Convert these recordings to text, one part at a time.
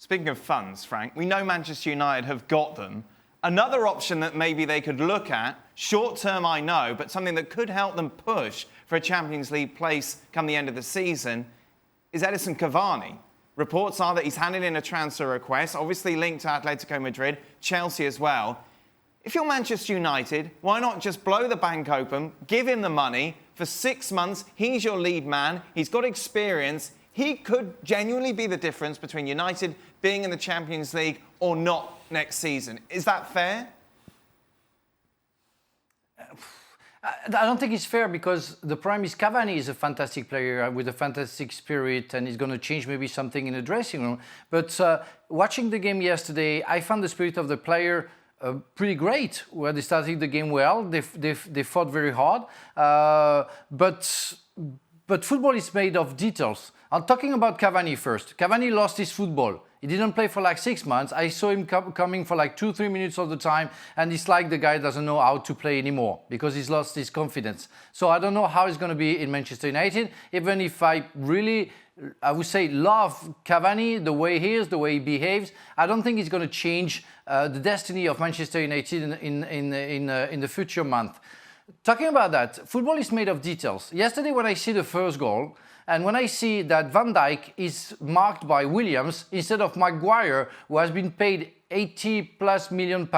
Speaking of funds, Frank, we know Manchester United have got them. Another option that maybe they could look at, short term I know, but something that could help them push for a Champions League place come the end of the season, is Edinson Cavani. Reports are that he's handed in a transfer request, obviously linked to Atletico Madrid, Chelsea as well. If you're Manchester United, why not just blow the bank open, give him the money for 6 months? He's your lead man. He's got experience. He could genuinely be the difference between United being in the Champions League or not next season. Is that fair? I don't think it's fair because the problem is Cavani is a fantastic player with a fantastic spirit and he's going to change maybe something in the dressing room. But watching the game yesterday, I found the spirit of the player pretty great. Where they started the game well, they fought very hard. But football is made of details. I'm talking about Cavani first. Cavani lost his football. He didn't play for like 6 months. I saw him coming for like 2-3 minutes all the time, and it's like the guy doesn't know how to play anymore because he's lost his confidence. So I don't know how it's going to be in Manchester United, even if I would say, love Cavani, the way he is, the way he behaves. I don't think it's going to change the destiny of Manchester United in the future month. Talking about that, football is made of details. Yesterday when I see the first goal, and when I see that Van Dijk is marked by Williams instead of Maguire, who has been paid £80+ million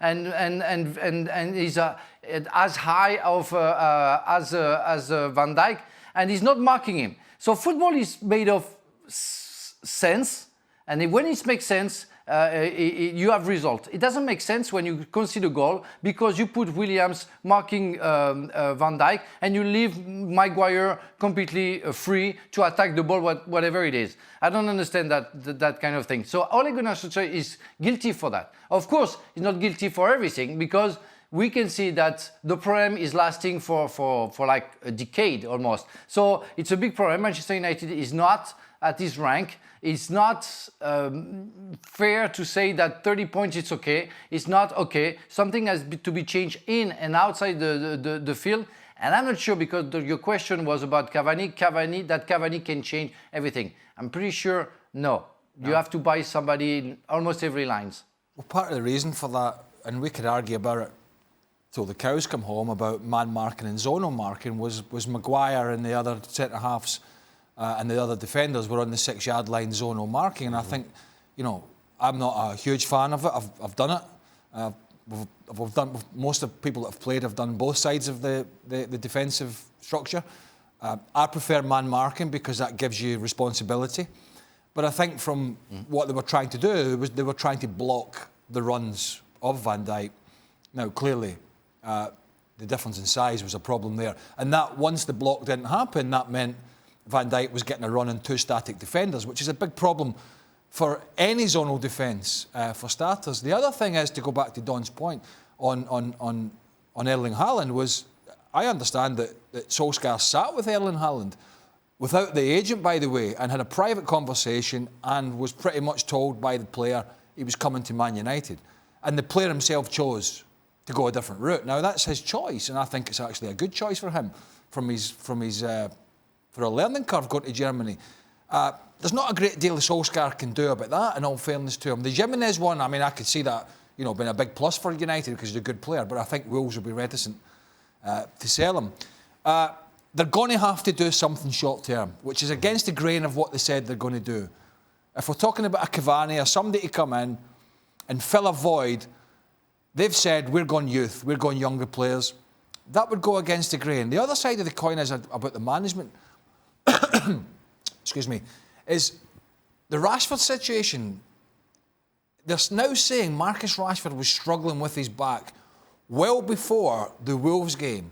and is as high as Van Dijk, and he's not marking him. So football is made of sense, and when it makes sense, you have result. It doesn't make sense when you concede a goal because you put Williams marking Van Dijk and you leave Maguire completely free to attack the ball, whatever it is. I don't understand that kind of thing. So Ole Gunnar Solskjaer is guilty for that. Of course, he's not guilty for everything because we can see that the problem is lasting for like a decade almost. So it's a big problem. Manchester United is not at his rank. It's not fair to say that 30 points is okay. It's not okay. Something has to be changed in and outside the field. And I'm not sure because your question was about Cavani that Cavani can change everything. I'm pretty sure no. You have to buy somebody in almost every lines. Well, part of the reason for that, and we could argue about it till the cows come home about man marking and zonal marking, was Maguire and the other centre-halves and the other defenders were on the 6-yard line zonal marking. And I think, I'm not a huge fan of it. I've done it. We've done, most of the people that have played have done both sides of the defensive structure. I prefer man marking because that gives you responsibility. But I think from what they were trying to do was they were trying to block the runs of Van Dijk. Now, clearly, the difference in size was a problem there. And that once the block didn't happen, that meant Van Dijk was getting a run on 2 static defenders, which is a big problem for any zonal defence, for starters. The other thing is, to go back to Don's point on Erling Haaland, was I understand that Solskjaer sat with Erling Haaland without the agent, by the way, and had a private conversation and was pretty much told by the player he was coming to Man United. And the player himself chose to go a different route. Now, that's his choice, and I think it's actually a good choice for him for a learning curve going to Germany. There's not a great deal Solskjaer can do about that, in all fairness to him. The Jimenez one, I mean, I could see that, being a big plus for United because he's a good player, but I think Wolves will be reticent to sell him. They're going to have to do something short term, which is against the grain of what they said they're going to do. If we're talking about a Cavani or somebody to come in and fill a void, they've said, we're going youth, we're going younger players. That would go against the grain. The other side of the coin is about the management. Excuse me, is the Rashford situation. They're now saying Marcus Rashford was struggling with his back well before the Wolves game.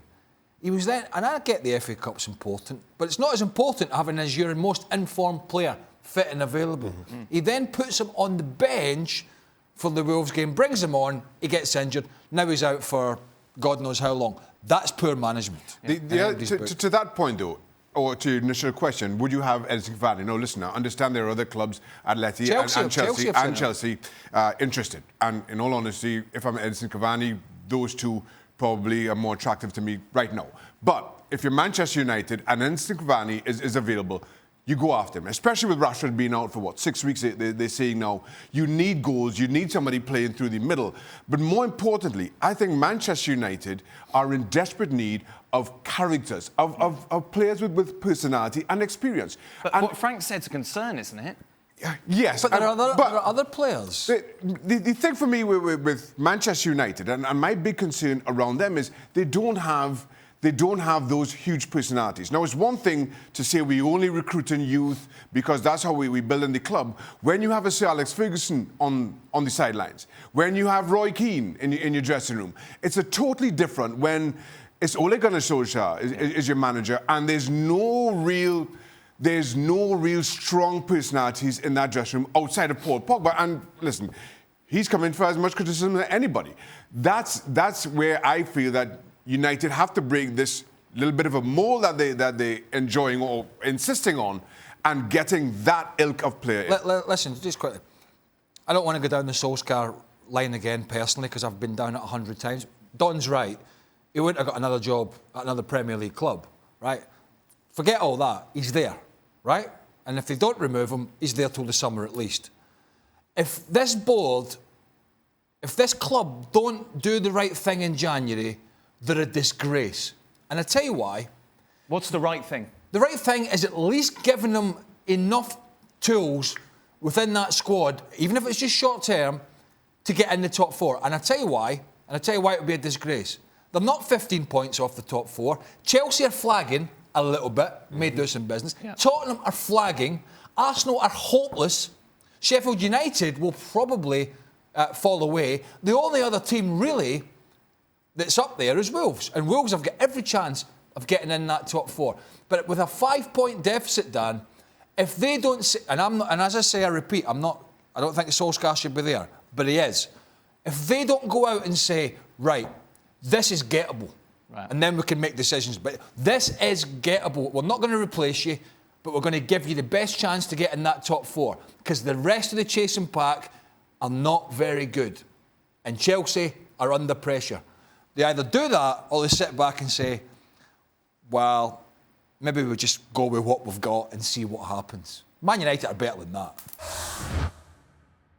He was then, and I get the FA Cup's important, but it's not as important having as your most informed player fit and available. Mm-hmm. He then puts him on the bench for the Wolves game, brings him on, he gets injured, now he's out for God knows how long. That's poor management. To that point, though, or to your initial question, would you have Edinson Cavani? No, listen, I understand there are other clubs, Atleti and Chelsea interested. And in all honesty, if I'm Edinson Cavani, those two probably are more attractive to me right now. But if you're Manchester United and Edinson Cavani is available, you go after him, especially with Rashford being out for, 6 weeks, they're saying now. You need goals, you need somebody playing through the middle. But more importantly, I think Manchester United are in desperate need of characters, of players with personality and experience. But and what Frank said's a concern, isn't it? Yes. But there are other players. The thing for me with Manchester United, and my big concern around them is they don't have those huge personalities. Now, it's one thing to say we only recruit in youth because that's how we build in the club. When you have a Sir Alex Ferguson on the sidelines, when you have Roy Keane in your dressing room, it's a totally different when it's Ole Gunnar Solskjaer is your manager, and there's no real strong personalities in that dressing room outside of Paul Pogba. And listen, he's come in for as much criticism as anybody. That's where I feel that United have to break this little bit of a mold that they're enjoying or insisting on, and getting that ilk of player. Listen, just quickly. I don't want to go down the Solskjaer line again personally because I've been down it 100 times. Don's right. He wouldn't have got another job at another Premier League club, right? Forget all that. He's there, right? And if they don't remove him, he's there till the summer at least. If this board, if this club don't do the right thing in January, they're a disgrace. And I tell you why. What's the right thing? The right thing is at least giving them enough tools within that squad, even if it's just short term, to get in the top four. And I tell you why. And I tell you why it would be a disgrace. They're not 15 points off the top four. Chelsea are flagging a little bit, may do some business. Yeah. Tottenham are flagging. Arsenal are hopeless. Sheffield United will probably fall away. The only other team really that's up there is Wolves. And Wolves have got every chance of getting in that top four. But with a 5-point deficit, Dan, if they don't... And as I say, I repeat, I don't think Solskjaer should be there, but he is. If they don't go out and say, right, this is gettable, right, and then we can make decisions. But this is gettable. We're not going to replace you, but we're going to give you the best chance to get in that top four, because the rest of the chasing pack are not very good. And Chelsea are under pressure. They either do that or they sit back and say, well, maybe we'll just go with what we've got and see what happens. Man United are better than that.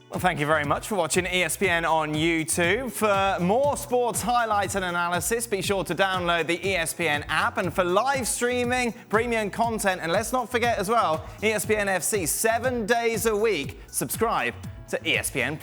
Well, thank you very much for watching ESPN on YouTube. For more sports highlights and analysis, be sure to download the ESPN app. And for live streaming, premium content, and let's not forget as well, ESPN FC 7 days a week. Subscribe to ESPN+.